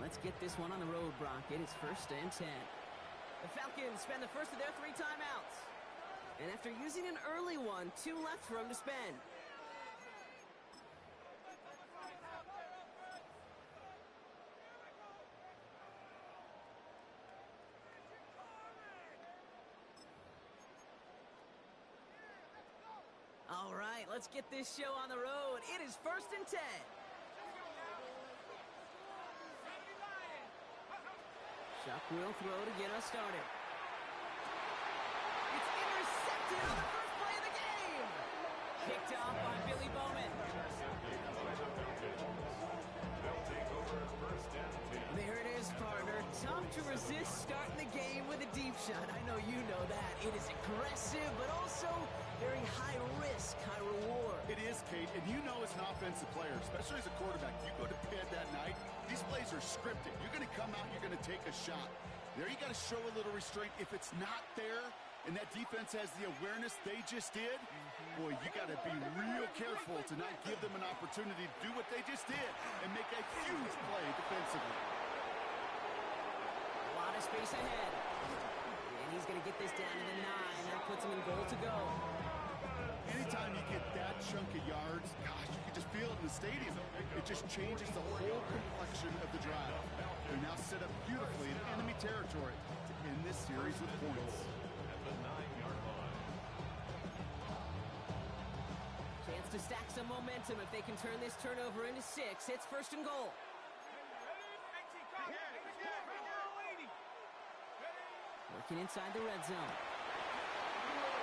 let's get this one on the road, Brock. It is 1st and 10. The Falcons spend the first of their 3 timeouts. And after using an early one, 2 left for them to spend. All right, let's get this show on the road. It is 1st and 10. Chuck will throw to get us started. It's intercepted on the first play of the game. Picked off by Billy Bowman. There it is, partner. Tough to resist starting the game with a deep shot. I know you know that. It is aggressive, but also very high risk, high reward. It is, Kate, and you know as an offensive player, especially as a quarterback, you go to bed that night, these plays are scripted. You're going to come out, you're going to take a shot. There you got to show a little restraint. If it's not there, and that defense has the awareness they just did, boy, you got to be real careful to not give them an opportunity to do what they just did and make a huge play defensively. A lot of space ahead. And he's going to get this down to the 9. That puts him in goal to go. Anytime you get that chunk of yards, gosh, you can just feel it in the stadium. It just changes the whole complexion of the drive. They're now set up beautifully in enemy territory to end this series with points. At the 9-yard line. Chance to stack some momentum if they can turn this turnover into 6. It's 1st and goal. Working inside the red zone.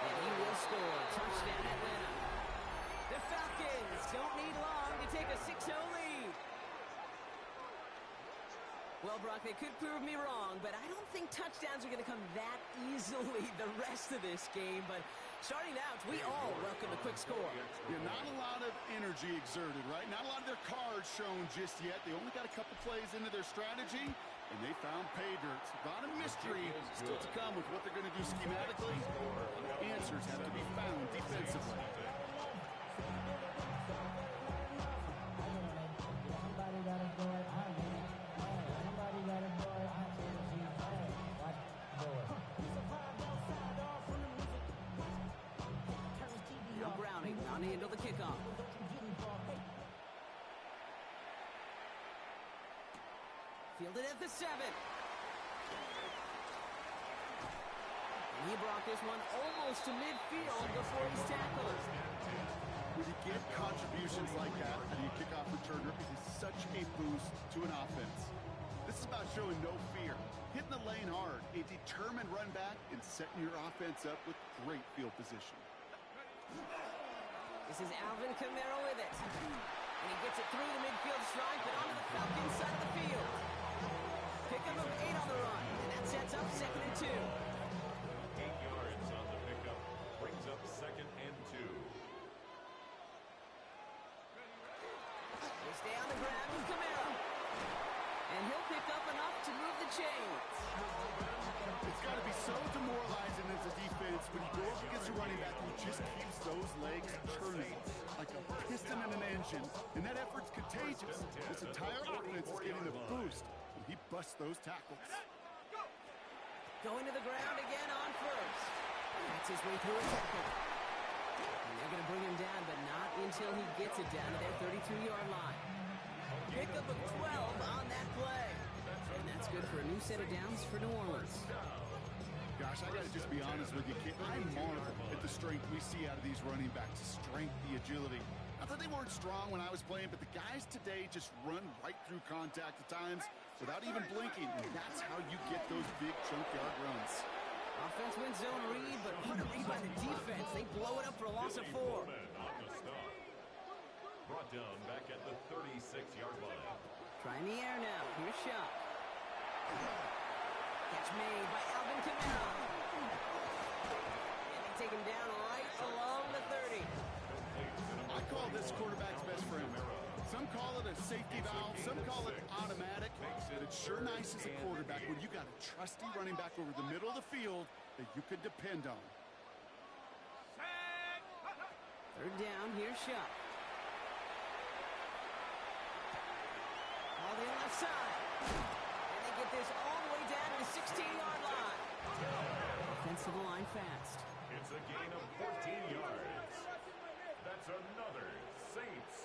And he will score. Touchdown, Atlanta. The Falcons don't need long to take a 6-0 lead. Well, Brock, they could prove me wrong, but I don't think touchdowns are going to come that easily the rest of this game. But starting out, we all welcome a quick score. Yeah, not a lot of energy exerted, right? Not a lot of their cards shown just yet. They only got a couple plays into their strategy, and they found pay dirt. A lot of mystery still to come with what they're going to do schematically. Answers have to be found defensively. Now Browning on to handle the kickoff. Fielded at the 7. And he brought this one almost to midfield before he's tackled. When you get contributions like that and you kickoff returner, it is such a boost to an offense. This is about showing no fear, hitting the lane hard, a determined run back, and setting your offense up with great field position. This is Alvin Kamara with it. And he gets it through the midfield stripe and onto the Falcons side of the field. Pickup of 8 on the run, and that sets up 2nd and 2. 8 yards on the pickup, brings up 2nd and 2. They stay on the ground with Kamara. And he'll pick up enough to move the chains. It's got to be so demoralizing as a defense when you go up against a running back who just keeps those legs turning like a piston in an engine. And that effort's contagious. This entire offense is getting a boost when he busts those tackles. Going to the ground again on 1st. That's his way through a tackle. And they're going to bring him down, but not until he gets it down to their 32-yard line. Pickup of 12 on that play. And that's good for a new set of downs for New Orleans. Gosh, I got to just be honest with you, kid. I marvel at the strength we see out of these running backs. The strength, the agility. Not that they weren't strong when I was playing, but the guys today just run right through contact at times without even blinking. And that's how you get those big chunk yard runs. Offense wins zone read, but what a read by the defense. They blow it up for a loss of 4. On the stop. Brought down back at the 36-yard line. Trying the air now. Here's Shuck. Catch made by Alvin Kamara. And they take him down right along the 30. I call this quarterback's best friend. Some call it a safety valve, some call it automatic, but it's sure nice as a quarterback when you got a trusty running back over the middle of the field that you can depend on. 3rd down, here's Shuck. All the left side. And they get this all the way down to the 16-yard line. Offensive line fast. It's a gain of 14 yards. That's another Saints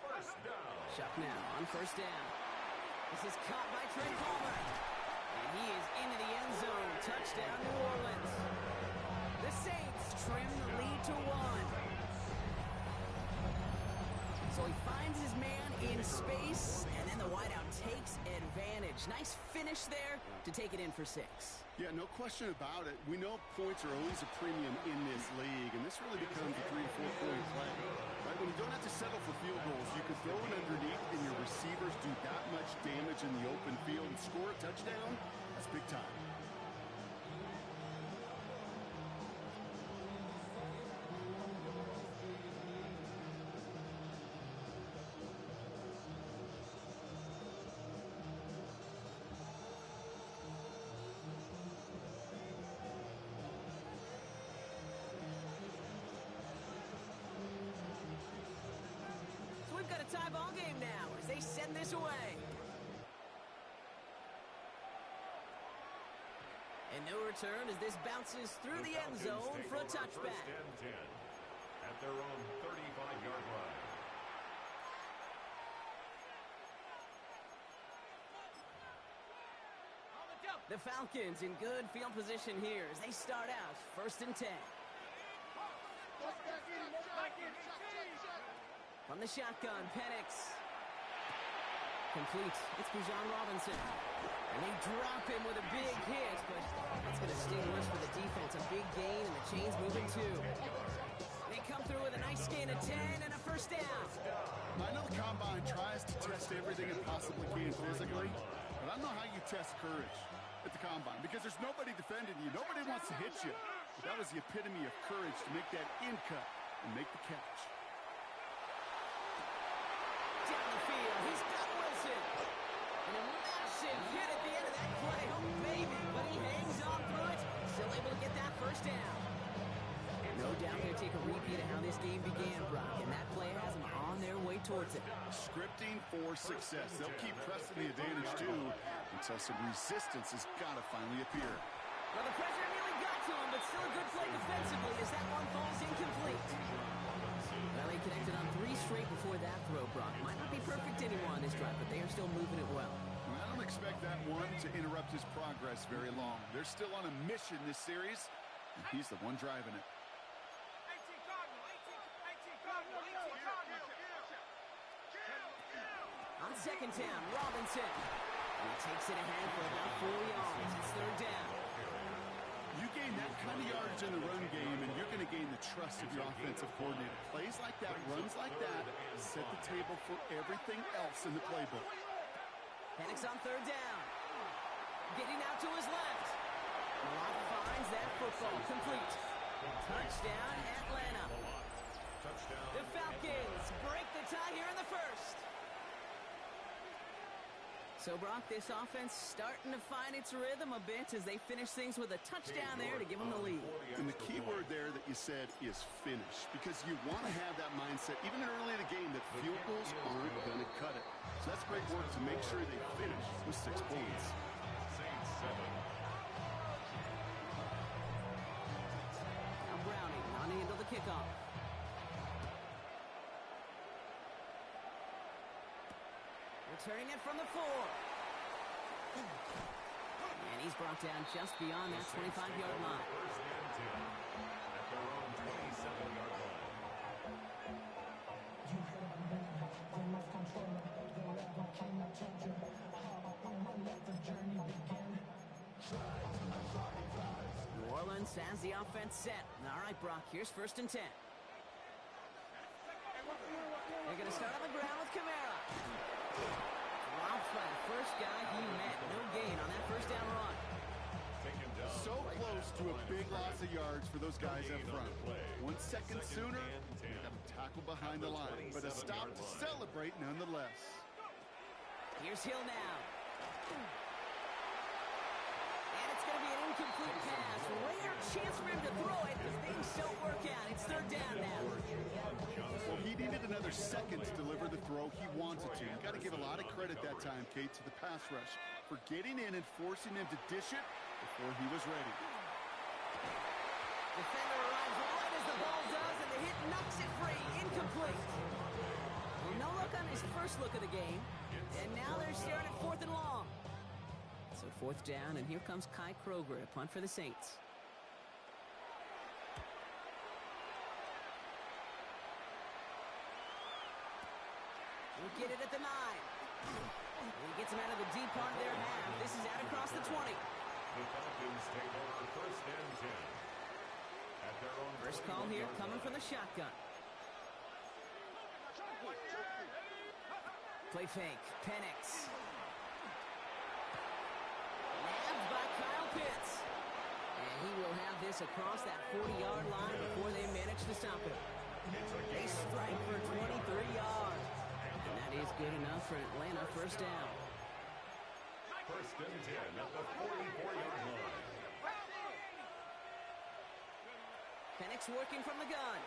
first down. Chuck now on first down. This is caught by Trent Palmer. And he is into the end zone. Touchdown, New Orleans. The Saints trim the lead to 1. So he finds his man in space, and then the wideout takes advantage. Nice finish there to take it in for 6. Yeah, no question about it. We know points are always a premium in this league, and this really becomes a 3- or 4-point play. Right? When you don't have to settle for field goals, you can throw it underneath, and your receivers do that much damage in the open field and score a touchdown. That's big time. We've got a tie ball game now as they send this away. And no return as this bounces through the end zone for a touchback. First and 10 at their own 35-yard line. The Falcons in good field position here as they start out first and 10. From the shotgun, Penix. Complete. It's Bijan Robinson. And they drop him with a big hit, but that's going to sting worse for the defense. A big gain, and the chain's moving too. They come through with a nice gain of 10 and a first down. I know the Combine tries to test everything it possibly can physically, but I don't know how you test courage at the Combine because there's nobody defending you. Nobody wants to hit you. But that was the epitome of courage to make that in cut and make the catch. Down the field, he's got Wilson. And a massive hit at the end of that play. Oh, baby, but he hangs on through it. Still able to get that first down. No doubt they'll take a repeat of how this game began, Brock, and that play has them on their way towards it. Scripting for success. They'll keep pressing the advantage, too, until some resistance has got to finally appear. Well, the pressure nearly got to him, but still a good play defensively as that one falls incomplete. Well, they connected on 3 straight before that throw, Brock. Might not be perfect anymore on this drive, but they are still moving it well. I don't expect that one to interrupt his progress very long. They're still on a mission this series, and he's the one driving it. On second down, Robinson. And he takes it ahead for about 4 yards. It's third down. You gain that kind of yardage in the run game, and you're going to gain the trust of your offensive coordinator. Plays like that, runs like that, set the table for everything else in the playbook. Penix on third down. Getting out to his left. Malott finds that football complete. Touchdown, Atlanta. The Falcons break the tie here in the first. So, Brock, this offense starting to find its rhythm a bit as they finish things with a touchdown there to give them the lead. And the key word there that you said is finish, because you want to have that mindset, even early in the game, that field goals aren't going to cut it. So that's great work to make sure they finish with 6 points. Saints 7. Now Browning on the end of the kickoff. Returning it from the 4. And he's brought down just beyond that 25-yard line. First and 10 at their own 27-yard line. New Orleans has the offense set. All right, Brock, here's first and 10. They're going to start on the ground with Kamara. Dropped by the first guy he met. No gain on that first down run. So close to a big loss of yards for those guys up front. 1 second sooner, they got a tackle behind the line, but a stop to celebrate nonetheless. Here's Hill now. And it's going to be an incomplete pass. Rare chance for him to throw it because things don't work out. It's third down now. Well, he needed another second to deliver the throw he wanted to. You got to give a lot of credit that time, Kate, to the pass rush for getting in and forcing him to dish it before he was ready. Defender arrives right as the ball does, and the hit knocks it free. Incomplete. Well, no look on his first look of the game. And now they're staring at 4th and long. So 4th down, and here comes Kai Kroger to punt for the Saints. We'll get it at the 9. And he gets him out of the deep part of their half. This is out across the 20. The Falcons take over 1st and 10. At their own First call here coming from the shotgun. Play fake. Penix. Nabbed by Kyle Pitts. And he will have this across that 40-yard line before they manage to stop it. They strike for 23 yards. And that is good enough for Atlanta. First down. 1st and 10 at the 44-yard line. Penix working from the gun.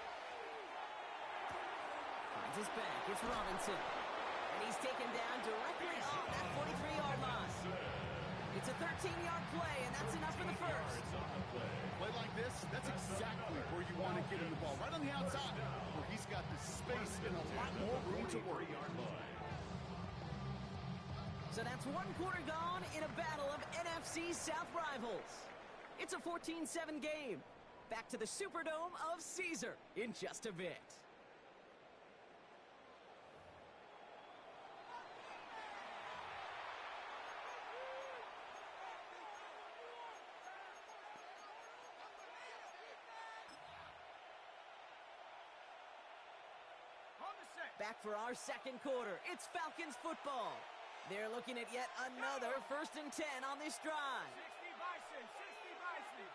Finds his back. It's Robinson. And he's taken down directly on that 43-yard line. It's a 13-yard play, and that's enough for the first. Play like this, that's exactly where you want to get him the ball. Right on the outside, where he's got the space and a lot more room to work. So that's 1 quarter gone in a battle of NFC South rivals. It's a 14-7 game. Back to the Superdome of Caesar in just a bit. Back for our second quarter. It's Falcons football. They're looking at yet another 1st and 10 on this drive. 60 Bison, 60 Bison.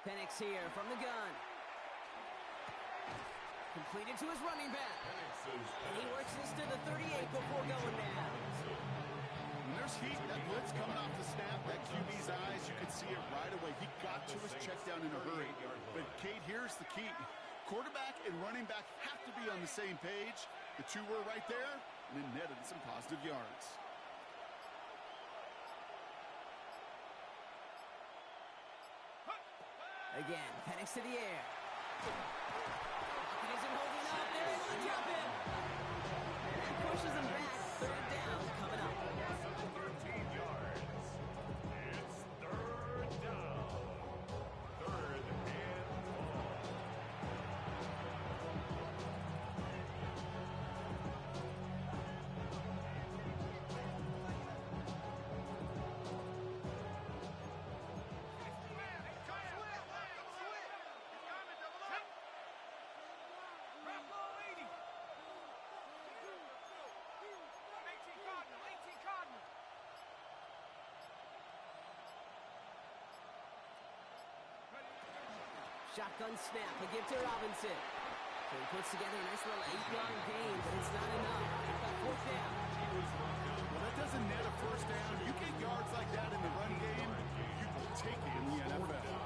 Penix here from the gun. Completed to his running back. And he works this to the 38 before going down. When there's heat, that blitz coming off the snap, that QB's eyes, you could see it right away. He got to his check down in a hurry. But, Kate, here's the key. Quarterback and running back have to be on the same page. The two were right there, and it netted some positive yards. Again, Penix to the air. He isn't holding up. They're able to drop him. And that pushes him back. 3rd down coming up. 13 yards. It's 3rd down. 3rd and long. Shotgun snap, a give to Robinson. So he puts together a nice little 8-yard gain, but it's not enough. Got 4th down. Well, that doesn't net a 1st down. You get yards like that in the run game, you will take it in the NFL.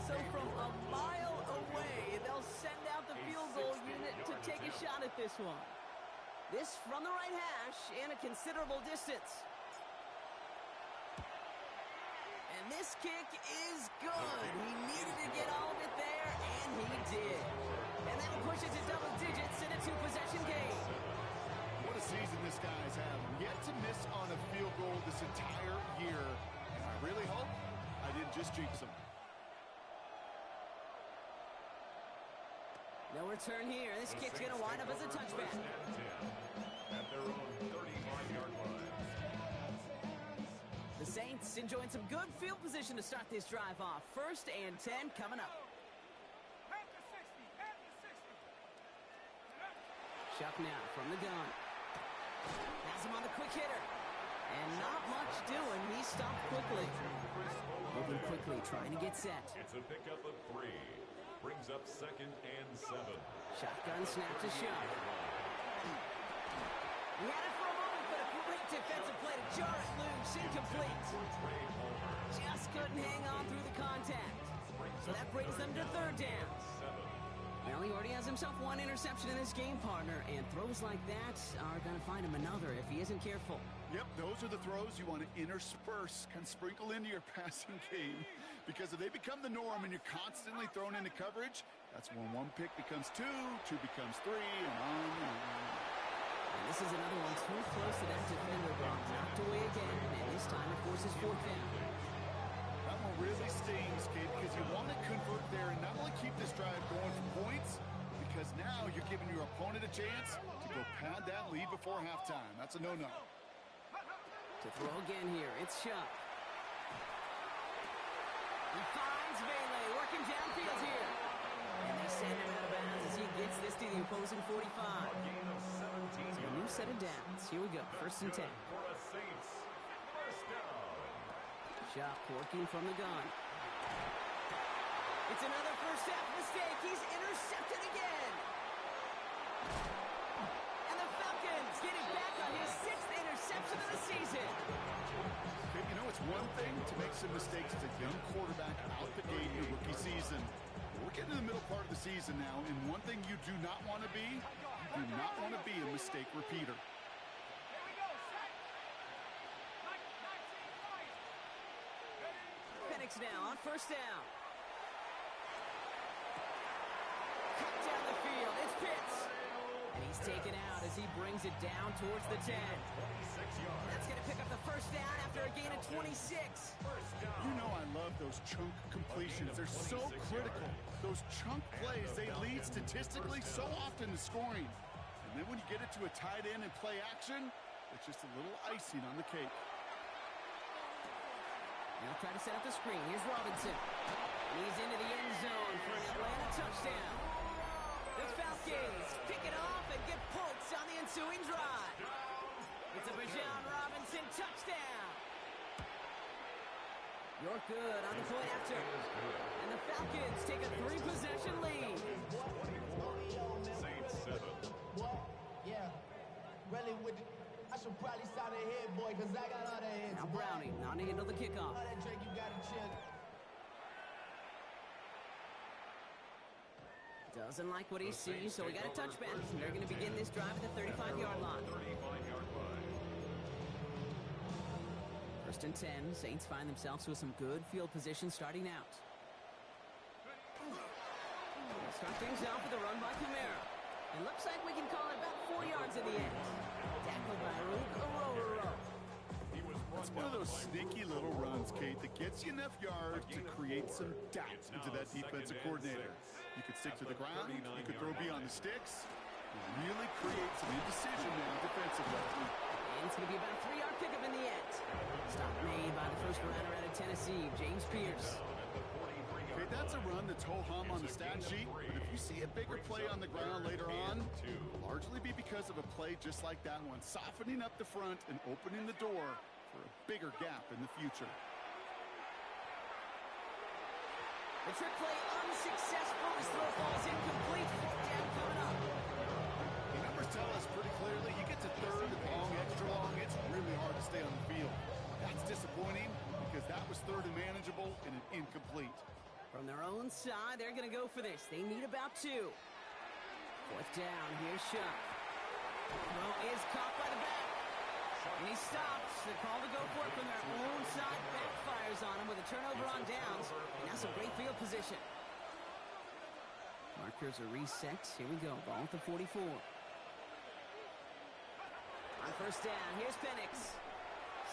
So from a mile away, they'll send out the field goal unit to take a shot at this one. This from the right hash and a considerable distance. And this kick is good. He needed to get all of it there, and he did. And that will push it to double digits in a 2-possession game. What a season this guy's had. Yet to miss on a field goal this entire year. And I really hope I didn't just jinx him. No return here. This kick's going to wind up as a touchback. At their own 35-yard line. The Saints enjoying some good field position to start this drive off. 1st and 10 coming up. Half to 60, half to 60. Chuck now from the gun. Has him on the quick hitter. And not much doing. He stopped quickly. Well, the quickly, trying to get set. It's a pickup of 3. Brings up 2nd and 7. Shotgun snap to Shuck. He had it for a moment, but a great defensive play to jar it loose. Incomplete. Just couldn't hang on through the contact. So that brings them to 3rd down. Well, he already has himself 1 interception in this game, partner, and throws like that are going to find him another if he isn't careful. Yep, those are the throws you want to intersperse, kind of sprinkle into your passing game. Because if they become the norm and you're constantly thrown into coverage, that's when 1 pick becomes 2, 2 becomes 3, and on and on. And this is another one too close to that defender, but knocked away again, and this time it forces 4th down. That one really stings, Kate, because you want to convert there and not only keep this drive going for points, because now you're giving your opponent a chance to go pad that lead before halftime. That's a no-no. To throw again here, it's Shuck. He finds Bailey, working downfield here. And they send him out of bounds as he gets this to the opposing 45. So a new set of downs. Here we go, 1st and 10. Shuck working from the gun. It's another first half mistake. He's intercepted again. And the Falcons get it back on his 6th interception of the season. Okay, you know, it's one thing to make some mistakes as a young quarterback out the gate in your rookie season. We're getting to the middle part of the season now, and one thing you do not want to be, you do not want to be a mistake repeater. Penix now on 1st down. Cut down the field. It's Pitts. And he's taken out as he brings it down towards the 10. That's going to pick up the 1st down after a gain of 26. You know I love those chunk completions. They're so critical. Those chunk plays, they lead statistically so often to scoring. And then when you get it to a tight end and play action, it's just a little icing on the cake. Now try to set up the screen. Here's Robinson. He's into the end zone for an Atlanta touchdown. The Falcons pick it off and get points on the ensuing drive. It's a Bijan Robinson touchdown. You're good on the point after. And the Falcons take a 3-possession lead. Saints 7. Yeah, really with the, I should probably sign a head boy, because I got all that heads. Now Browning mounting into the kickoff. All that Drake, you got to chill. Doesn't like what he sees, so we got a touchback. They're going to begin this drive at the 35-yard line. 35-yard line. 1st and 10. Saints find themselves with some good field position starting out. Start things off with a run by Kamara. It looks like we can call it about 4 yards in the end. Tackled by Arugaro. It's one of those sneaky little runs, Kate, that gets you enough yards to create some doubt into that defensive coordinator. You could stick to the ground, you could throw beyond the sticks, and really create some indecision now defensively. And it's going to be about a 3-yard pickup in the end. Stop made by the first runner out of Tennessee, James Pierce. Okay, that's a run that's ho-hum on the stat sheet, but if you see a bigger play on the ground later on, it'll largely be because of a play just like that one, softening up the front and opening the door for a bigger gap in the future. The trick play unsuccessful. His throw falls incomplete. 4th down coming up. The numbers tell us pretty clearly you get to 3rd and long, extra long, it's really hard to stay on the field. That's disappointing because that was 3rd and manageable and an incomplete. From their own side, they're going to go for this. They need about 2. 4th down. Here's Shuck. Throw is caught by the back. And he stops. The call to go for it from their own side backfires on him with a turnover on downs. And now some great field position. Markers are reset. Here we go. Ball at the 44. On 1st down, here's Penix.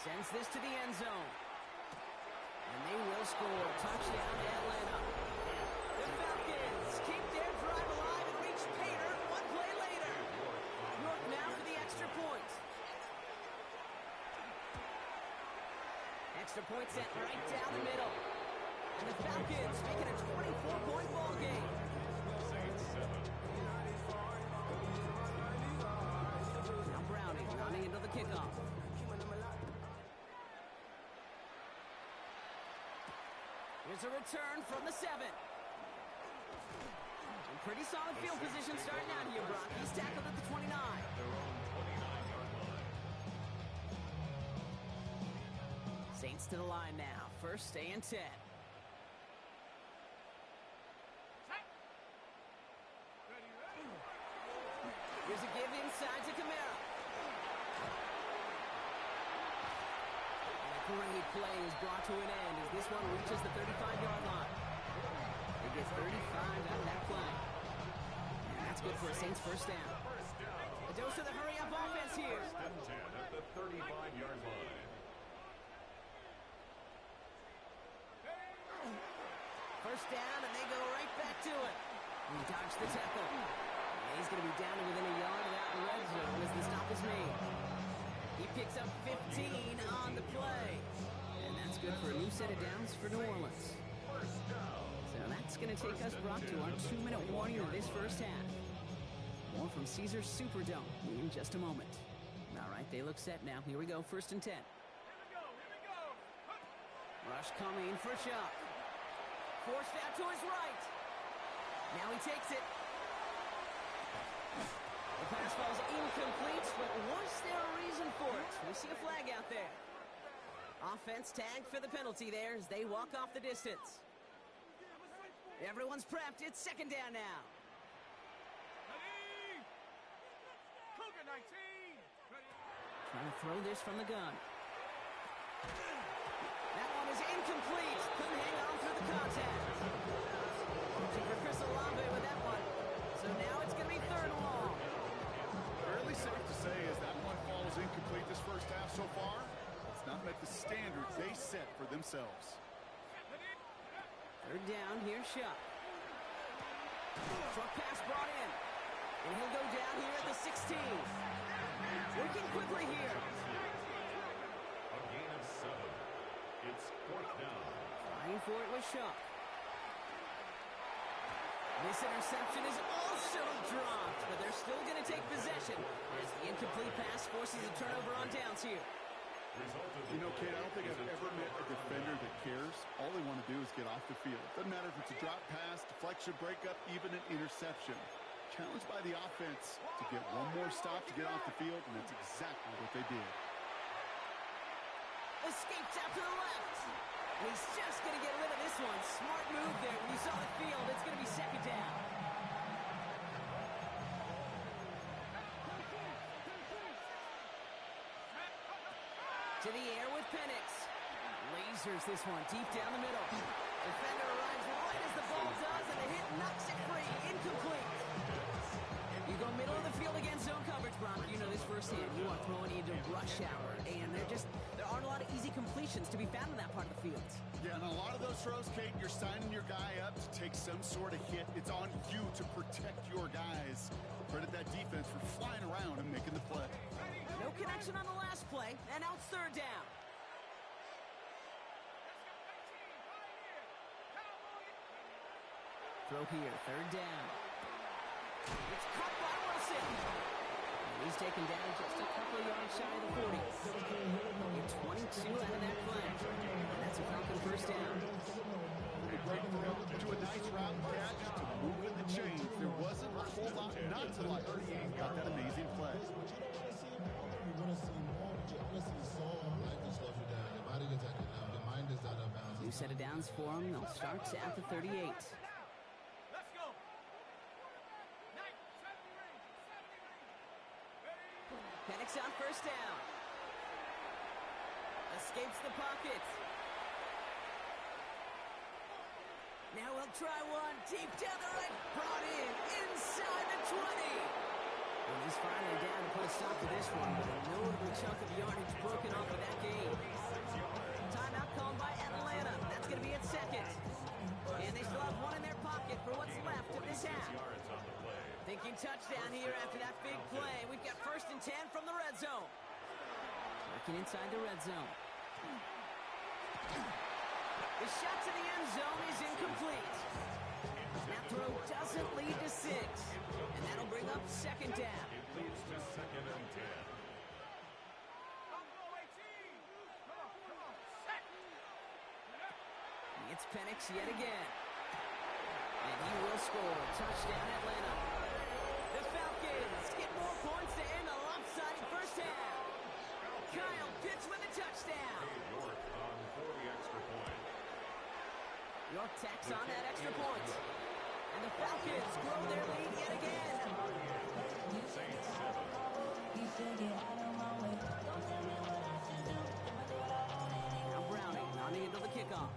Sends this to the end zone. And they will score. Touchdown to Atlanta. The Falcons keep their drive alive and reach Pater 1 play later. York now for the extra point. Extra point set right down the middle. And the Falcons make it a 24-point ball game. Saints 7. Now Browning running into the kickoff. Here's a return from the 7. And pretty solid field position starting out here, Brock. He's tackled at the 29. Their own 29-yard line. Saints to the line now. First and 10. Here's a give inside to Kamara. And a great play is brought to an end as this one reaches the 35-yard line. They get 35 out of that play. And that's good for a Saints first down. A dose of the hurry-up offense here. First and 10 at the 35-yard line. First down, and they go right back to it. He dodged the tackle. And he's going to be down to within a yard of that red zone as the stop is made. He picks up 15 on the play. And that's good for a new set of downs for New Orleans. So that's going to take us, Brock, to our 2-minute warning of this first half. More from Caesars Superdome in just a moment. All right, they look set now. Here we go, first and 10. Here we go. Rush coming for Shock. Forced out to his right. Now he takes it. The pass falls incomplete, but was there a reason for it? We see a flag out there. Offense tagged for the penalty there as they walk off the distance. Everyone's prepped. It's second down now. Ready? Cougar 19. Ready? Trying to throw this from the gun. That one is incomplete. Couldn't hang on through the contact. Looking for Chris Olave with that one. So now it's going to be third and long. Fairly safe to say as that one falls incomplete this first half so far, it's not met the standards they set for themselves. Third down, here's Shock. Short pass brought in. And he'll go down here at the 16. Working quickly here. A gain of 7. It's fourth down. Trying for it with Shock. This interception is also dropped, but they're still going to take possession as the incomplete pass forces a turnover on downs here. Result of You know, Kate, I don't think I've ever met a defender that cares. All they want to do is get off the field. Doesn't matter if it's a drop pass, deflection, breakup, even an interception. Challenged by the offense to get one more stop to get off the field, and that's exactly what they did. Escapes out to the left. He's just going to get rid of this one. Smart move there. When you saw the field, it's going to be second down. To the air with Penix. Lasers this one deep down the middle. Defender arrives right as the ball does, and the hit knocks it free. Incomplete. You go middle of the field against zone coverage, Brock. You know this firsthand. You are throwing into rush hour, and there aren't a lot of easy completions to be found in that part of the field. Yeah, and a lot of those throws, Kate, you're signing your guy up to take some sort of hit. It's on you to protect your guys. Credit that defense for flying around and making the play. No connection on the last play, and now it's third down. Throw here, third down. It's caught by Wilson. And he's taken down just a couple of yards shy of the 40. Get 22 out of that play. And that's a Falcon first down. A great throw to a nice route catch to move in the chains. There wasn't a whole lot not to like about that amazing play. You want to see more, but you want to see Saul like to slow you down. Your body gets active now. Your mind is out of bounds. New set of downs for him. They'll start at the 38. Let's go. Penix on first down. Escapes the pocket. Now he'll try one deep down the right. Brought in inside the 20. And he's finally down to put a stop to this one. A notable chunk of yardage broken off of that game. Timeout called by Atlanta. That's going to be its second. And they still have one in their pocket for what's left of this half. yards on the play. Thinking touchdown here after that big play. We've got first and 10 from the red zone. Working inside the red zone. The shot to the end zone is incomplete. That throw doesn't lead to 6. And that'll bring up second down. It leads to second and 10. It's Penix yet again. And he will score. Touchdown, Atlanta. The Falcons get more points to end a lopsided first half. Kyle Pitts with a touchdown. York on for the extra point. York tacks on that extra point. And the Falcons grow their lead yet again. Saints 7. Now Browning mounting into the kickoff.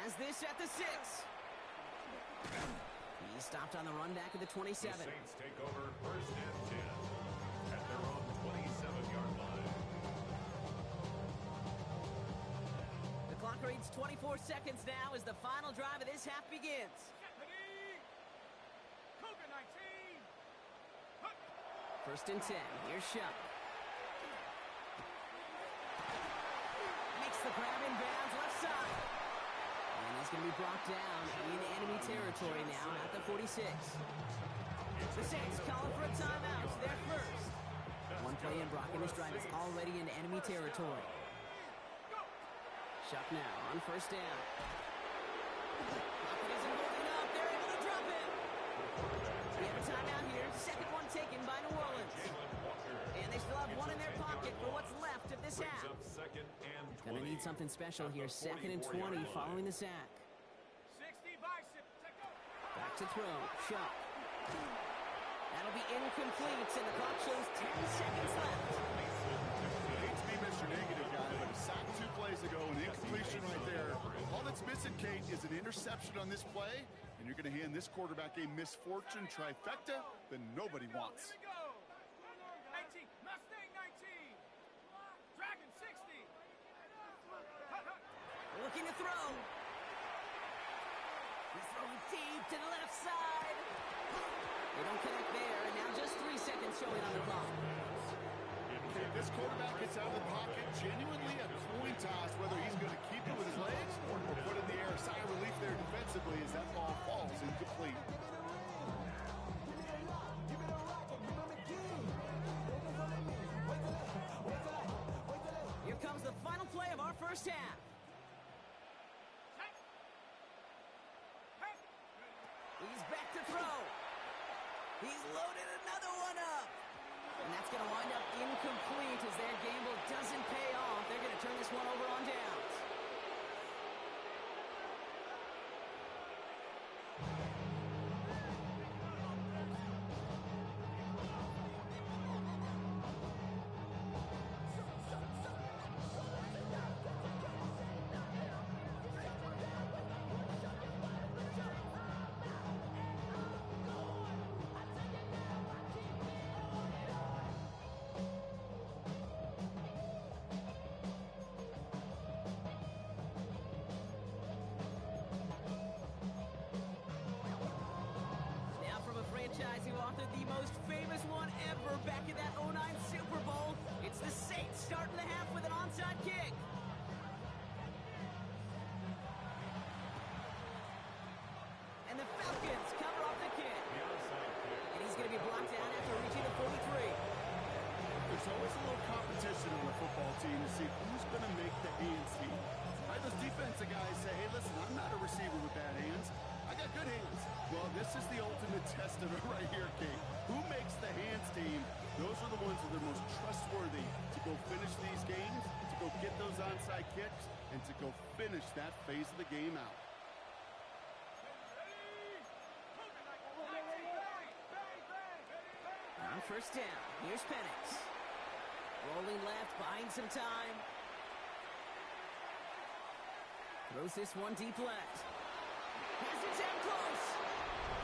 Has this at the 6. He stopped on the run back at the 27. The Saints take over first and 10 at their own 27-yard line. The clock reads 24 seconds now as the final drive of this half begins. Ready? Cougar 19. First and 10. Here's Shuck. Makes the grab in bounds left side. And he's going to be brought down in enemy territory now at the 46. The Saints calling for a timeout. They're first. One play in Brock, and this drive is already into enemy territory. Shuck now on first down. Pocket isn't holding up. They're able to drop it. We have a timeout here. Second one taken by New Orleans. And they still have one in their pocket for what's left of this half. Up second and 20. Gonna need something special here. Second and 20 following the sack. 60 bicep. Take go. Back to throw. Shuck. That'll be incomplete, and the clock shows 10 seconds left. I hate to be Mr. Negative guy, but a sack 2 plays ago, an incompletion right there. All that's missing, Kate, is an interception on this play, and you're going to hand this quarterback a misfortune trifecta that nobody wants. Here we go. 19. Mustang 19. Dragon 60. Looking to throw. He's throwing deep to the left side. They don't connect there, and now just 3 seconds showing on the clock. If this quarterback gets out of the pocket, genuinely a coin toss whether he's going to keep it with his legs or put it in the air. A sigh of relief there defensively as that ball falls incomplete. Here comes the final play of our first half. He's back to throw. He's loaded another one up. And that's going to wind up incomplete as their gamble doesn't pay off. They're going to turn this one over on downs. Who authored the most famous one ever back in that 09 Super Bowl. It's the Saints starting the half with an onside kick. And the Falcons cover off the kick. And he's going to be blocked down after reaching the 43. There's always a little competition on the football team to see who's going to make the hands team. Right, those defensive guys say, hey, listen, I'm not a receiver with bad hands. I got good hands. Well, this is the ultimate test of it right here, Kate. Who makes the hands team? Those are the ones that are most trustworthy to go finish these games, to go get those onside kicks, and to go finish that phase of the game out. On first down, here's Penix. Rolling left, buying some time. Throws this one deep left. Has it down close.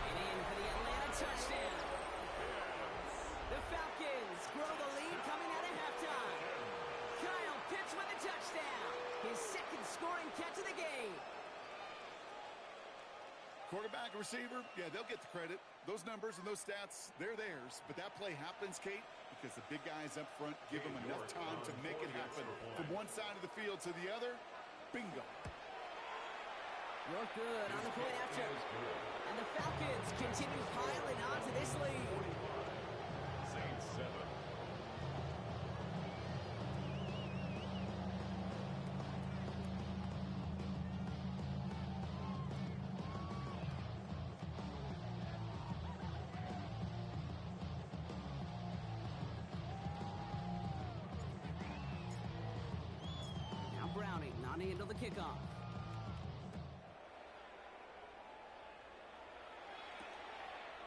And in for the Atlanta touchdown. The Falcons grow the lead coming out of halftime. Kyle Pitts with a touchdown. His second scoring catch of the game. Quarterback, receiver, yeah, they'll get the credit. Those numbers and those stats, they're theirs. But that play happens, Kate, because the big guys up front give them enough time to make it happen. From one side of the field to the other, bingo. You're good on the point after. And the Falcons continue piling on to this lead. Saints 7. to handle the kickoff.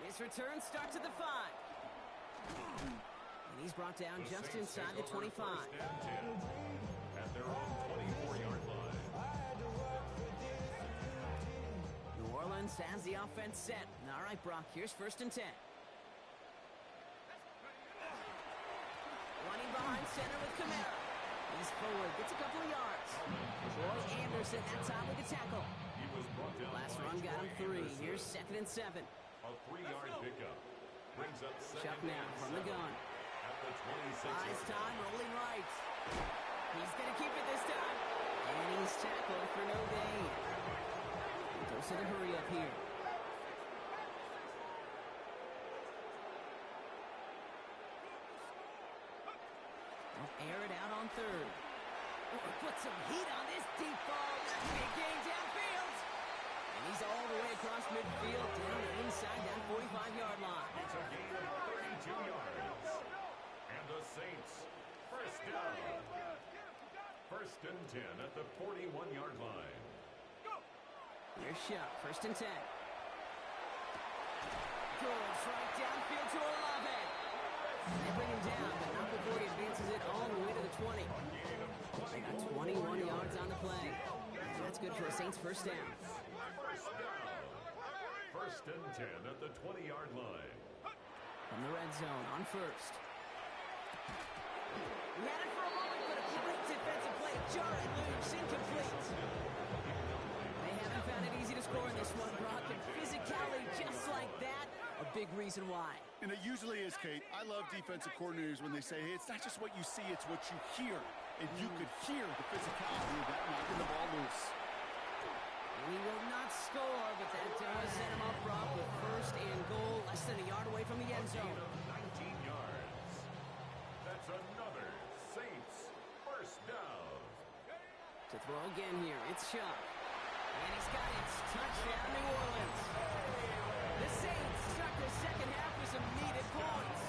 His return starts at the 5. And he's brought down just inside the 25. First and 10 at their own 24-yard line. New Orleans has the offense set. All right, Brock, here's 1st and 10. Running behind center with Kamara. He's forward, gets a couple of yards. Troy Anderson that time with the tackle. He was brought down Last by run got him Troy 3. Anderson. Here's 2nd and 7. A 3-yard pickup. Brings up Chuck 2nd now and from the 7 gun. at the 26 Buys time, rolling right. He's going to keep it this time. And he's tackled for no gain. Goes to the hurry up here. Air it out on 3rd. Put some heat on this deep ball. Big game downfield. And he's all the way across midfield, down the inside, down 45-yard line. It's a gain of 32 yards. And the Saints, first down. 1st and 10 at the 41-yard line. Here's Shuck, 1st and 10. Goes right downfield to Olave. They bring him down, but not before he advances it all the way to the 20. They got 21 yards on the play. That's good for a Saints first down. First down. 1st and 10 at the 20-yard line. From the red zone on 1st. He had it for a moment, but a great defensive play. Jarrett loose, incomplete. They haven't found it easy to score in this one, Brock. And physicality just like that, a big reason why. And it usually is, Kate. I love defensive coordinators when they say, hey, it's not just what you see, it's what you hear. And you could hear the physicality of that knocking the ball loose. And he will not score, but that does set him up, Brock, with 1st and goal, less than a yard away from the end zone. 19 yards. That's another Saints first down. To throw again here, it's Shuck. And he's got it. Touchdown, New Orleans. The Saints start the second half with some needed points.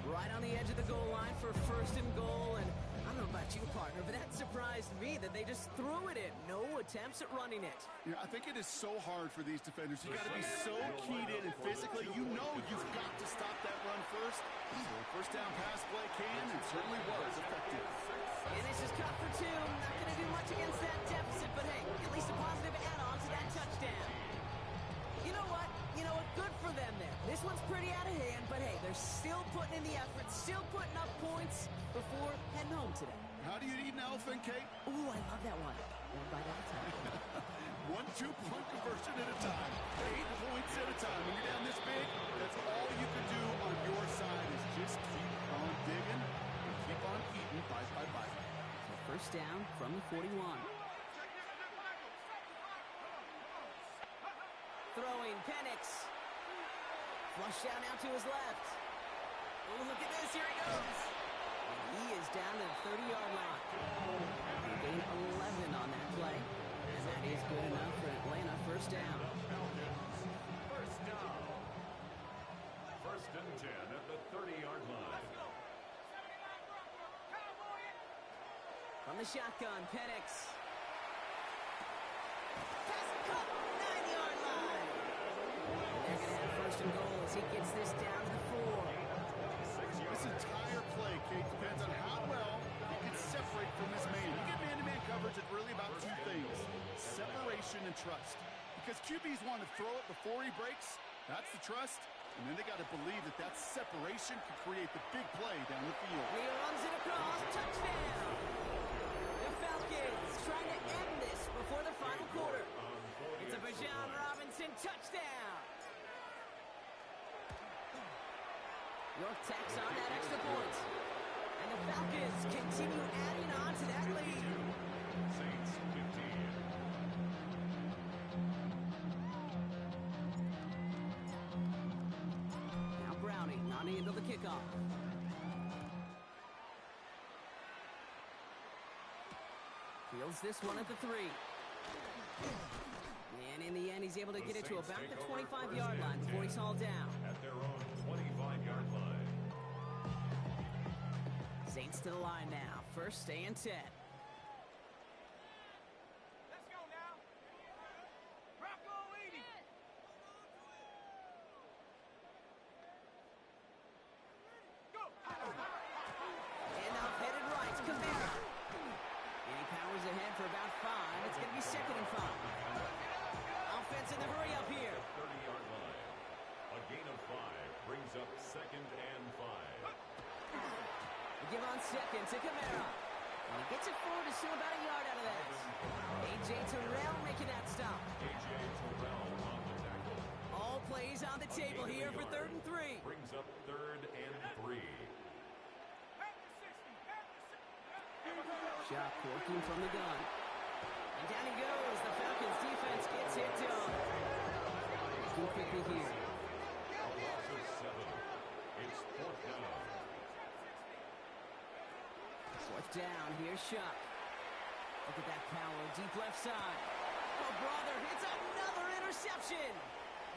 Right on the edge of the goal line for 1st and goal, and I don't know about you, partner, but that surprised me that they just threw it in. No attempts at running it. Yeah, I think it is so hard for these defenders. You got to be so keyed in and physically, you know you've got to stop that run first. So a first down pass play can and certainly was effective. And this is cut for 2. Not going to do much against that deficit, but hey, at least a positive add-on to that touchdown. You know what? Good for them there. This one's pretty out of hand, but hey, they're still putting in the effort, still putting up points before heading home today. How do you eat an elephant, Kate? Ooh, I love that one. One bite at a time. 1 2-point conversion at a time. 8 points at a time. When you're down this big, that's all you can do on your side is just keep on digging and keep on eating bite by bite. So first down from the 41. Throwing, Penix. Flush down now to his left. Oh, look at this. Here he goes. And he is down to the 30-yard line. He gained 11 on that play. And that is good enough for Atlanta. First down. First down. 1st and 10 at the 30-yard line. From the shotgun, Penix. Pass cut, 9-yard line. And they're going to have 1st and goal as he gets this down to the 4. This entire play, Kate, depends on how well he can separate from his man. You get man-to-man coverage, it's really about 2 things, separation and trust. Because QBs want to throw it before he breaks, that's the trust, and then they got to believe that that separation can create the big play down the field. He runs it across, touchdown! The Falcons trying to end this before the final quarter. It's a Bijan Robinson touchdown! York tacks on that extra point. And the Falcons continue adding on to that lead. Saints 15. Now Browning on into the kickoff. Fields this one at the 3. And in the end, he's able to get it to about the 25-yard line before he's hauled down. At their own 25-yard line. Saints to the line now. First and 10. Let's go now. Rocco 80. Go. And now headed right, Kamara. And he powers ahead for about 5. It's going to be 2nd and 5. Offense in the hurry up here. 30-yard line. A gain of 5 brings up 2nd and 5. They give on 2nd to Kamara. And he gets it forward to still about a yard out of that. A.J. Terrell making that stop. A.J. Terrell on the tackle. All plays on the table here for 3rd and 3. Brings up 3rd and 3. Back to 60. Back to 60. Shot working from the gun. And down he goes. The Falcons defense gets it done. Too quickly here. A loss of 7. It's 4th down. 4th down. Here's Shuck. Look at that power. Deep left side. Oh, brother, it's another interception.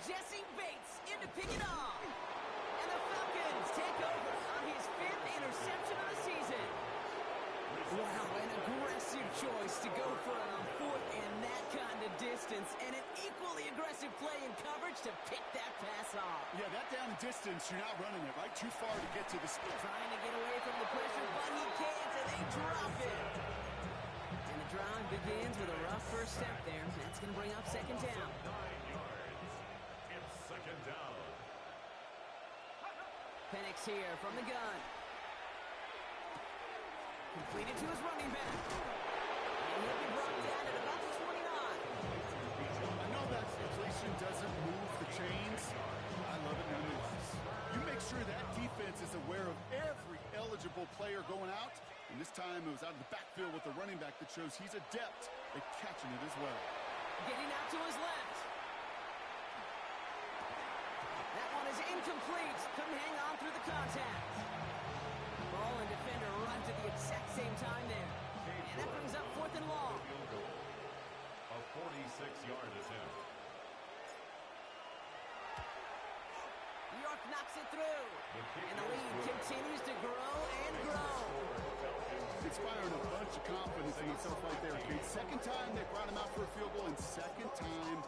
Jesse Bates in to pick it off. And the Falcons take over on his 5th interception of the season. Wow, an aggressive choice to go for it on 4th and that kind of distance. And an equally aggressive play in coverage to pick that pass off. Yeah, that down distance, you're not running it, right? Too far to get to the stick. Trying to get away from the pressure, but he can't, and they drop it. And the drive begins with a rough first step there. That's going to bring up 2nd down. 9 yards. It's 2nd down. Penix here from the gun. Completed to his running back. And he'll be brought down at about the 29. I know that completion doesn't move the chains. I love it nonetheless. You make sure that defense is aware of every eligible player going out. And this time it was out of the backfield with a running back that shows he's adept at catching it as well. Getting out to his left. That one is incomplete. Couldn't hang on through the contact. Ball and defender run to the exact same time there. And that brings up 4th and long. Field goal. A 46-yard attempt. New York knocks it through. And the lead continues to grow and grow. It's firing a bunch of confidence in himself right there, Kate. 2nd time they brought him out for a field goal, and 2nd time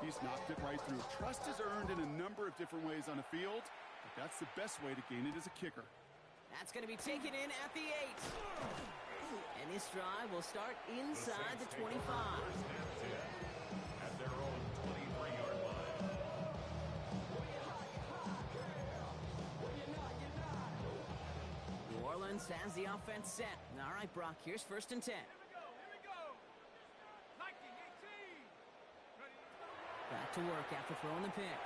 he's knocked it right through. Trust is earned in a number of different ways on the field, but that's the best way to gain it as a kicker. That's going to be taken in at the 8. And this drive will start inside the 25. First and 10 at their own 23-yard line. New Orleans has the offense set. All right, Brock, here's 1st and 10. Here we go. 19, 18. Ready? Back to work after throwing the pick.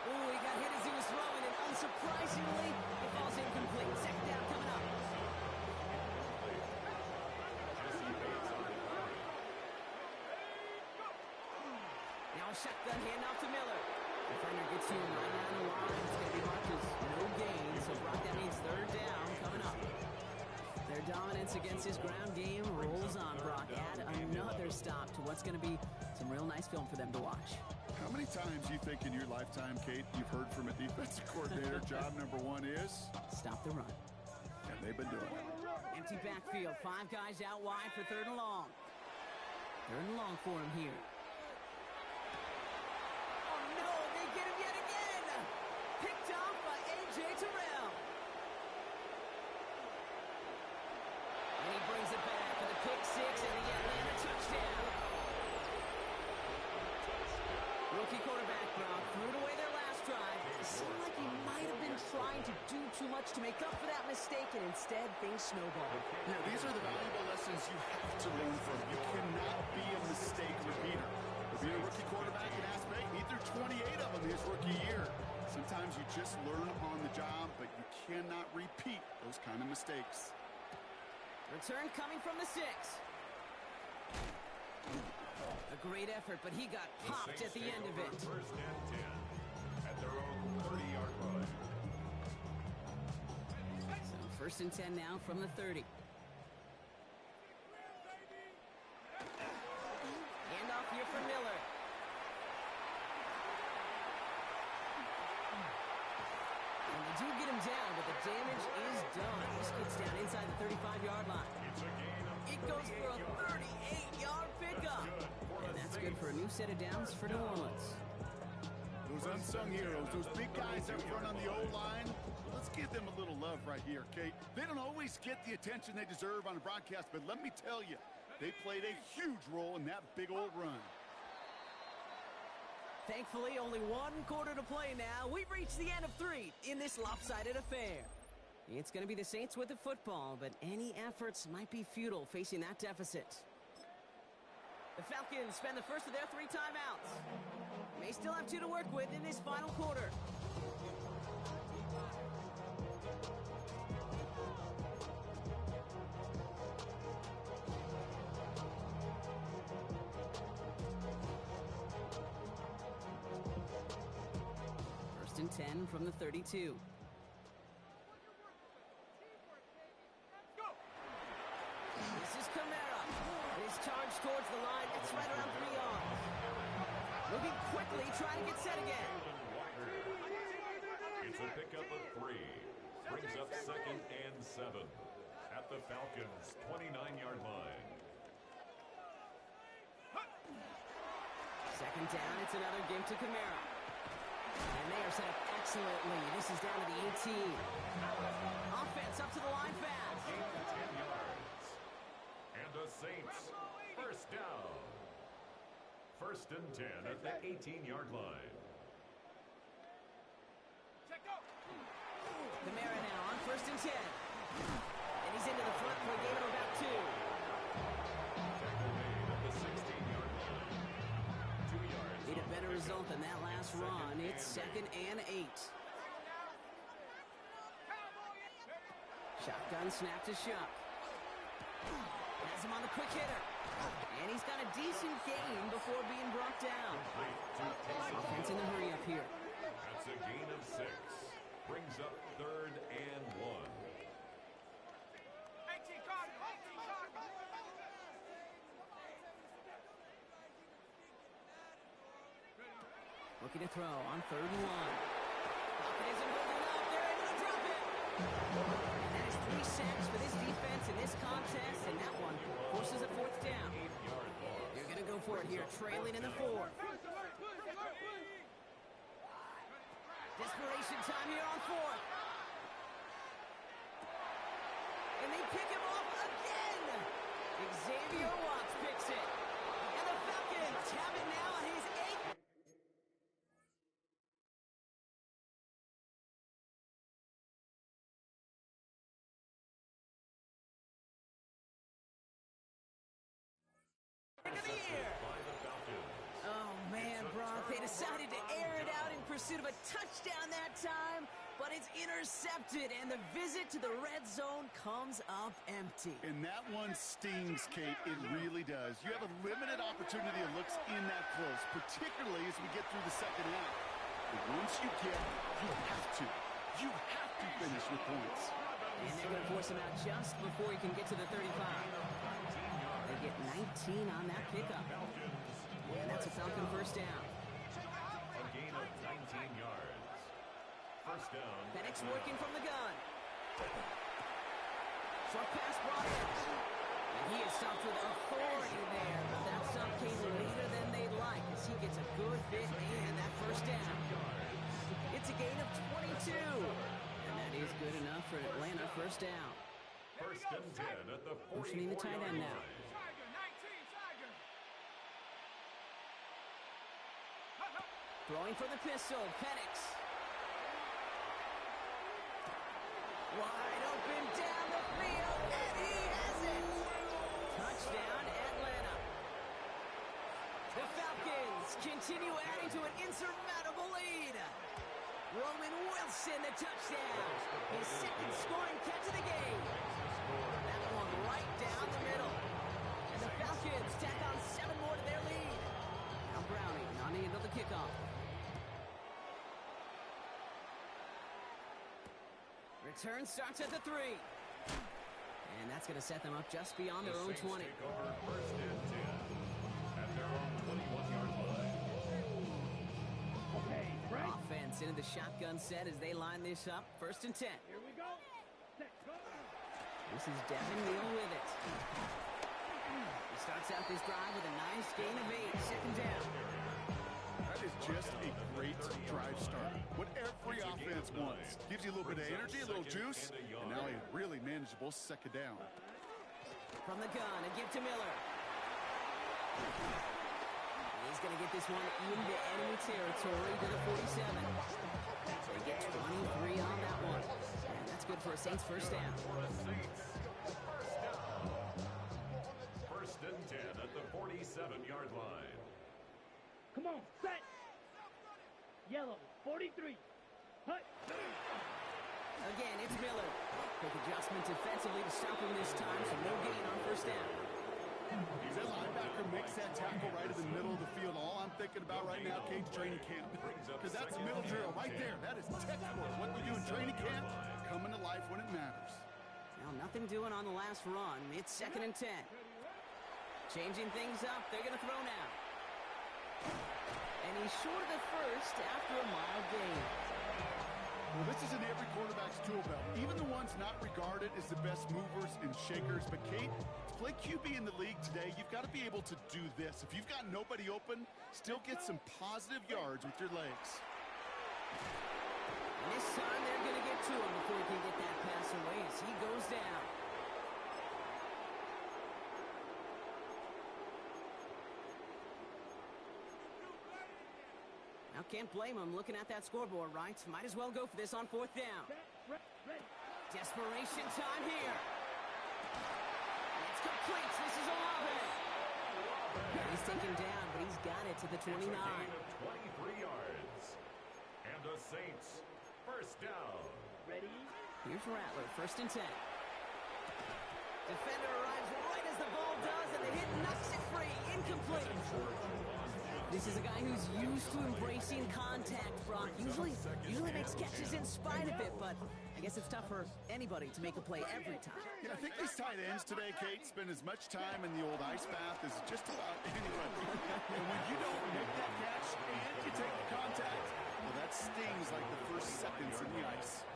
Oh, he got hit as he was throwing, and unsurprisingly, it falls incomplete. 2nd down coming up. Now a shotgun handoff to Miller. Defender gets to him right down the line. It's going to be marked as no gain, so Brock, that means 3rd down coming up. Their dominance against his ground game rolls on, Brock. Add another stop to what's going to be some real nice film for them to watch. How many times you think in your lifetime, Kate, you've heard from a defensive coordinator, job number 1 is? Stop the run. And they've been doing it. Empty backfield. 5 guys out wide for 3rd and long. 3rd and long for him here. Oh, no. They get him yet again. Picked off by A.J. Terrell. And he brings it back with a pick 6 and the Atlanta touchdown. Rookie quarterback, Brock, threw it away their last drive. It seemed like he might have been trying to do too much to make up for that mistake, and instead things snowballed. Yeah, these are the valuable lessons you have to learn from. You cannot be a mistake repeater. To be a rookie quarterback in Aspen, he threw 28 of them his rookie year. Sometimes you just learn on the job, but you cannot repeat those kind of mistakes. Return coming from the 6. A great effort, but he got popped at the end of it. 1st and 10 at their own 30-yard line. So 1st and 10 now from the 30. Handoff here for Miller. And they do get him down, but the damage is done. This gets down inside the goes for a 38-yard pickup. And that's good for a new set of downs for New Orleans. Those unsung heroes, those big guys up front on the O-line, let's give them a little love right here, Kate. They don't always get the attention they deserve on a broadcast, but let me tell you, they played a huge role in that big old run. Thankfully, only one quarter to play now. We've reached the end of 3 in this lopsided affair. It's going to be the Saints with the football, but any efforts might be futile facing that deficit. The Falcons spend the first of their 3 timeouts. May still have 2 to work with in this final quarter. First and 10 from the 32. This is Kamara. His charge towards the line. It's right around 3 yards. Moving quickly, trying to get set again. It's a pickup of 3. Brings up 2nd and 7 at the Falcons' 29-yard line. Second down, it's another give to Kamara. And they are set up excellently. This is down to the 18. Offense up to the line fast. Gain of 10 yards. And the Saints, first down. First and 10 at the 18-yard line. Kamara now on first and 10. And he's into the front for a gain of about 2. Tackle made at the 16-yard line. 2 yards. Need a better result than that last run. It's 2nd and 8. Shotgun snap to Shuck. Has him on the quick hitter. And he's got a decent gain before being brought down. Offense in the hurry up here. That's a gain of 6. Brings up 3rd and 1. Looking to throw on 3rd and 1. Pocket isn't holding up. They're able to drop it. And that is 3 sacks for this defense in this contest. And that one forces a 4th down. You're going to go for it here, trailing in the 4th. Desperation time here on 4th. And they pick him off again. Xavier Watts picks it. And the Falcons have it now on his 8th. Oh, man, Brock, they decided to air it out in pursuit of a touchdown that time, but it's intercepted, and the visit to the red zone comes up empty. And that one stings, Kate. It really does. You have a limited opportunity that looks in that close, particularly as we get through the second half. But once you get, you have to. You have to finish with points. And they're going to force him out just before he can get to the 35. They get 19 on that pickup. And that's a Falcon first down. A gain of 19 yards. First down. Penix working from the gun. Short pass brought in. And he is stopped with authority there. But that stop came later than they'd like as he gets a good bit and that first down. It's a gain of 22. And that is good enough for Atlanta first down. First and 10 at the 44-yard Motioning the tight end now. Throwing for the pistol, Penix. Wide open down the field, and he has it! Touchdown, Atlanta. The Falcons continue adding to an insurmountable lead. Roman Wilson, the touchdown. His 2nd scoring catch of the game. That one right down the middle. And the Falcons tack on 7 more to their lead. Now Browning on the end of the kickoff. Return starts at the 3. And that's going to set them up just beyond their own 20. Take over first and 10 at their own 21-yard line. Okay, right. Offense into the shotgun set as they line this up. First and 10. Here we go. Let's go. This is Devin Neal with it. He starts out this drive with a nice gain of 8. Second down. That is just a great drive start. What every offense wants. Gives you a little bit of energy, a little juice, and now a really manageable second down. From the gun, a give to Miller. He's going to get this one into enemy territory to the 47. They get 23 on that one. And that's good for a Saints first down. First and 10 at the 47-yard line. Come on, set. Yellow, 43. Hut. Again, it's Miller. Quick adjustment defensively to stop him this time, so no gain on first down. That linebacker makes that tackle right in the middle of the field. All I'm thinking about right now, Cade's training camp. Because that's the middle drill right there. That is textbook. What we do in training camp, coming to life when it matters. Now, nothing doing on the last run. It's second and 10. Changing things up. They're going to throw now. And he's short of the first after a mild gain. Well, this is in every quarterback's tool belt. Even the ones not regarded as the best movers and shakers. But, Kate, to play QB in the league today, you've got to be able to do this. If you've got nobody open, still get some positive yards with your legs. And this time, they're going to get to him before he can get that pass away as he goes down. Now, can't blame him looking at that scoreboard, right? Might as well go for this on fourth down. Desperation time here. It's complete. This is Olave. He's taken down, but he's got it to the 29. It's a gain of 23 yards. And the Saints, first down. Ready? Here's Rattler, first and 10. Defender arrives right as the ball does, and the hit knocks it free. Incomplete. This is a guy who's used to embracing contact, Brock. Usually makes catches in spite of it, but I guess it's tough for anybody to make a play every time. Yeah, I think these tight ends today, Kate, spend as much time in the old ice bath as just about anybody. And when you don't make that catch and you take the contact, well, that stings like the first seconds in the ice.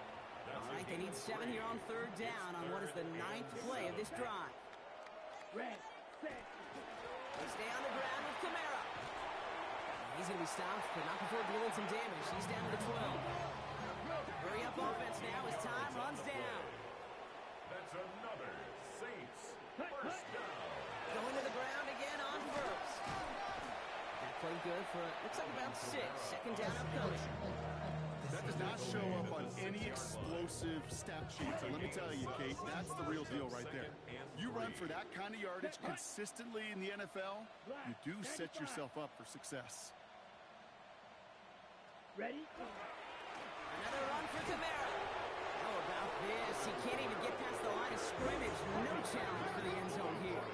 All right, they need 7 here on third down on what is the 9th play of this drive. Red, set. They stay on the ground with Kamara. He's going to be stopped, but not before dealing some damage. He's down to the 12. Hurry up offense now as time runs down. That's another Saints first down. Going to the ground again on first. That played good for, looks like about 6. Second down upcoming. That does not show up on any explosive stat sheet. So let me tell you, Kate, that's the real deal right there. You run for that kind of yardage consistently in the NFL, you do set yourself up for success. Ready? Another run for Kamara. How about this? He can't even get past the line of scrimmage. No challenge for the end zone here.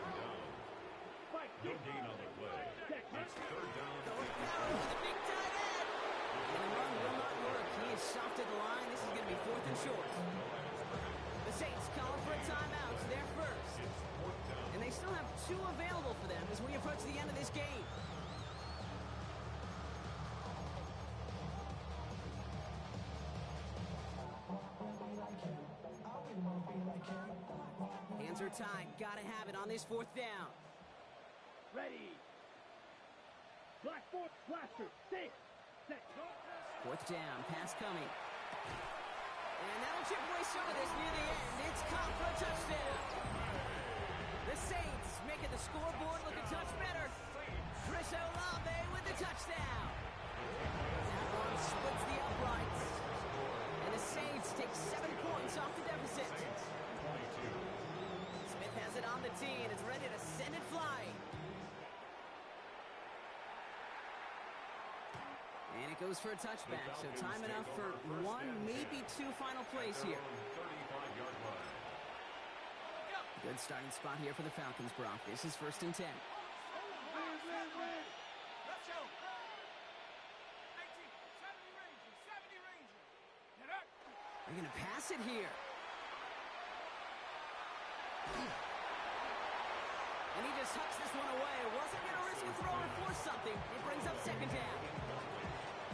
No gain on the play. It's third down. Kamara with a big tight end. And the run will not work. He is soft at the line. This is going to be fourth and short. The Saints calling for a timeout. They're first. And they still have 2 available for them as we approach the end of this game. Hands are tied. Gotta have it on this fourth down. Ready. Black force blaster. Stay. Set. Fourth down. Pass coming. And that'll chip away some of this near the end. It's caught for a touchdown. The Saints making the scoreboard look a touch better. Chris Olave with the touchdown. That one splits the uprights. And the Saints take 7 points off the deficit. Smith has it on the tee and is ready to send it flying. And it goes for a touchback, so time enough for 1, maybe 2 final plays here. 35-yard line. Good starting spot here for the Falcons, Brock. This is first and 10. Let's go. 19, 70 Ranger. Get up. They're going to pass it here. And he just hucks this one away. Wasn't going to risk a throw or force something. It brings up second down.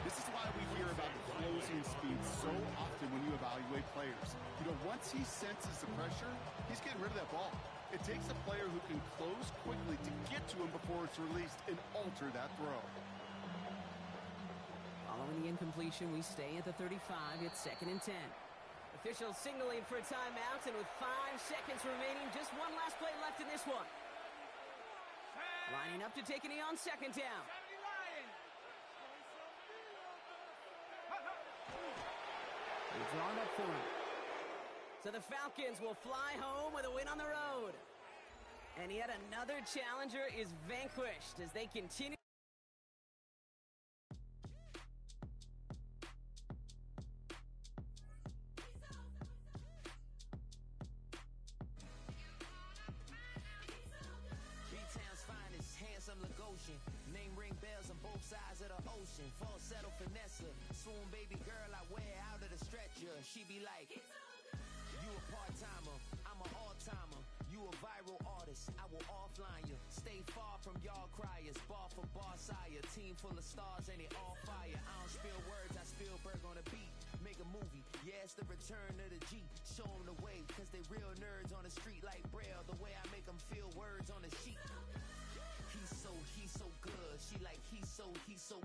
This is why we hear about the closing speed so often when you evaluate players. You know, once he senses the pressure, he's getting rid of that ball. It takes a player who can close quickly to get to him before it's released and alter that throw. Following the incompletion, we stay at the 35. It's 2nd and 10. Officials signaling for a timeout, and with 5 seconds remaining, just one last play left in this one. Lining up to take a knee on 2nd down. They draw it up for him. So the Falcons will fly home with a win on the road. And yet another challenger is vanquished as they continue. B-Town's finest, handsome Lagosian. Name ring bells on both sides of the ocean. Falsetto Vanessa, swoon baby girl I wear out of the stretcher. She be like, you a part-timer, I'm an all-timer. You a viral artist, I will offline you. Stay far from y'all criers, bar for bar sire. Team full of stars and it all fire. I don't spill words, I Spielberg on a beat. Make a movie, yeah, it's the return of the G. Show them the way, cause they real nerds on the street like Braille. The way I make them feel words on the sheet. He's so good. She like, he's so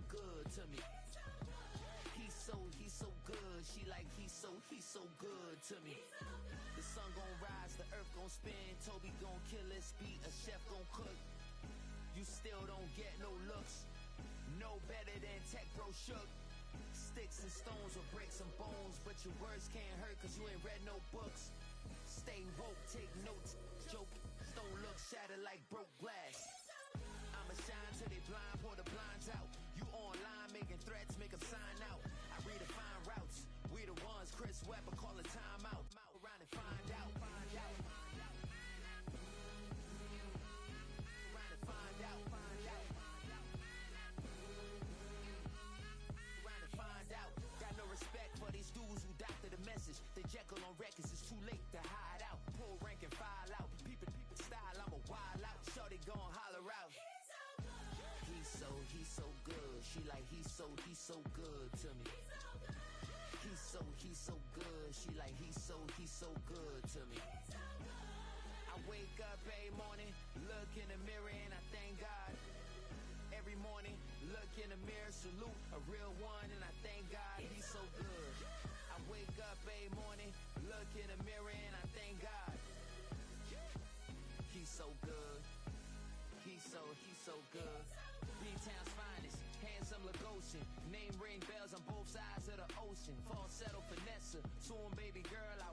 good to me. He's so good. She like, he's so good to me. The sun gon' rise, the earth gon' spin. Toby gon' kill this beat, a chef gon' cook. You still don't get no looks. No better than Tech Bro Shook. Sticks and stones will break some bones, but your words can't hurt cause you ain't read no books. Stay woke, take notes, joke. Stone look shattered like broke glass. I'ma shine till they blind, pour the blinds out. You online making threats, make them sign out. I redefine routes. We the ones, Chris Webber call a timeout. Around and find out. Around and find out. Around and find out. Got no respect for these dudes who doctor the message. They Jekyll on records, it's too late to hide out. Pull rank and file out. People style, I'm a wild out. Shorty gon' holler out. He's so good. She like, he's so good to me. He's so good. She like, he's so good to me. I wake up every morning, look in the mirror and I thank God. Every morning, look in the mirror, salute a real one and I thank God he's so good. I wake up every morning, look in the mirror and I thank God. He's so good. He's so good. B-Town's finest, handsome Lagosian. Name ring bells on both sides of the ocean. Falsetto Vanessa, swoon baby girl I